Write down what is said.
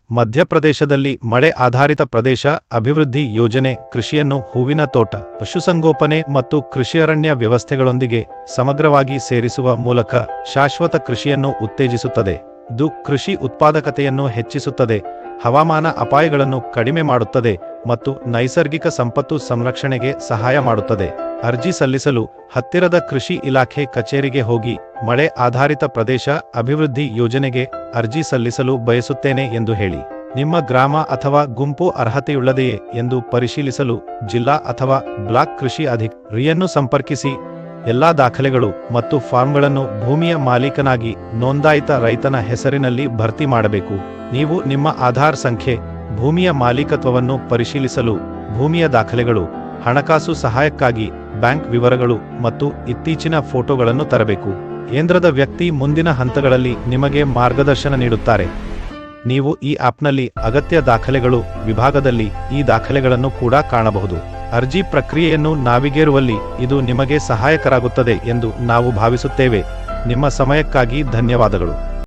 ಮಧ್ಯಪ್ರದೇಶದಲ್ಲಿ ಮಳೆ ಆಧಾರಿತ ಪ್ರದೇಶ ಅಭಿವೃದ್ಧಿ ಯೋಜನೆ ಕೃಷಿಯನ್ನು ಹೂವಿನ ತೋಟ, ಪಶುಸಂಗೋಪನೆ ಮತ್ತು ಕೃಷಿ ಅರಣ್ಯ ವ್ಯವಸ್ಥೆಗಳೊಂದಿಗೆ ಸಮಗ್ರವಾಗಿ ಸೇರಿಸುವ ಮೂಲಕ ಶಾಶ್ವತ ಕೃಷಿಯನ್ನು ಉತ್ತೇಜಿಸುತ್ತದೆ. ಇದು ಕೃಷಿ ಉತ್ಪಾದಕತೆಯನ್ನು ಹೆಚ್ಚಿಸುತ್ತದೆ, ಹವಾಮಾನ ಅಪಾಯಗಳನ್ನು ಕಡಿಮೆ ಮಾಡುತ್ತದೆ ಮತ್ತು ನೈಸರ್ಗಿಕ ಸಂಪತ್ತು ಸಂರಕ್ಷಣೆಗೆ ಸಹಾಯ ಮಾಡುತ್ತದೆ. ಅರ್ಜಿ ಸಲ್ಲಿಸಲು ಹತ್ತಿರದ ಕೃಷಿ ಇಲಾಖೆ ಕಚೇರಿಗೆ ಹೋಗಿ ಮಳೆ ಆಧಾರಿತ ಪ್ರದೇಶ ಅಭಿವೃದ್ಧಿ ಯೋಜನೆಗೆ ಅರ್ಜಿ ಸಲ್ಲಿಸಲು ಬಯಸುತ್ತೇನೆ ಎಂದು ಹೇಳಿ. ನಿಮ್ಮ ಗ್ರಾಮ ಅಥವಾ ಗುಂಪು ಅರ್ಹತೆಯುಳ್ಳದೆಯೇ ಎಂದು ಪರಿಶೀಲಿಸಲು ಜಿಲ್ಲಾ ಅಥವಾ ಬ್ಲಾಕ್ ಕೃಷಿ ಅಧಿಕಾರಿಯನ್ನು ಸಂಪರ್ಕಿಸಿ. ಎಲ್ಲಾ ದಾಖಲೆಗಳು ಮತ್ತು ಫಾರ್ಮ್ಗಳನ್ನು ಭೂಮಿಯ ಮಾಲೀಕನಾಗಿ ನೋಂದಾಯಿತ ರೈತನ ಹೆಸರಿನಲ್ಲಿ ಭರ್ತಿ ಮಾಡಬೇಕು. ನೀವು ನಿಮ್ಮ ಆಧಾರ್ ಸಂಖ್ಯೆ, ಭೂಮಿಯ ಮಾಲೀಕತ್ವವನ್ನು ಪರಿಶೀಲಿಸಲು ಭೂಮಿಯ ದಾಖಲೆಗಳು, ಹಣಕಾಸು ಸಹಾಯಕ್ಕಾಗಿ ಬ್ಯಾಂಕ್ ವಿವರಗಳು ಮತ್ತು ಇತ್ತೀಚಿನ ಫೋಟೋಗಳನ್ನು ತರಬೇಕು. ಕೇಂದ್ರದ ವ್ಯಕ್ತಿ ಮುಂದಿನ ಹಂತಗಳಲ್ಲಿ ನಿಮಗೆ ಮಾರ್ಗದರ್ಶನ ನೀಡುತ್ತಾರೆ. ನೀವು ಈ ಆಪ್ನಲ್ಲಿ ಅಗತ್ಯ ದಾಖಲೆಗಳು ವಿಭಾಗದಲ್ಲಿ ಈ ದಾಖಲೆಗಳನ್ನು ಕೂಡ ಕಾಣಬಹುದು. ಅರ್ಜಿ ಪ್ರಕ್ರಿಯೆಯನ್ನು ನಾವಿಗೇರುವಲ್ಲಿ ಇದು ನಿಮಗೆ ಸಹಾಯಕರಾಗುತ್ತದೆ ಎಂದು ನಾವು ಭಾವಿಸುತ್ತೇವೆ. ನಿಮ್ಮ ಸಮಯಕ್ಕಾಗಿ ಧನ್ಯವಾದಗಳು.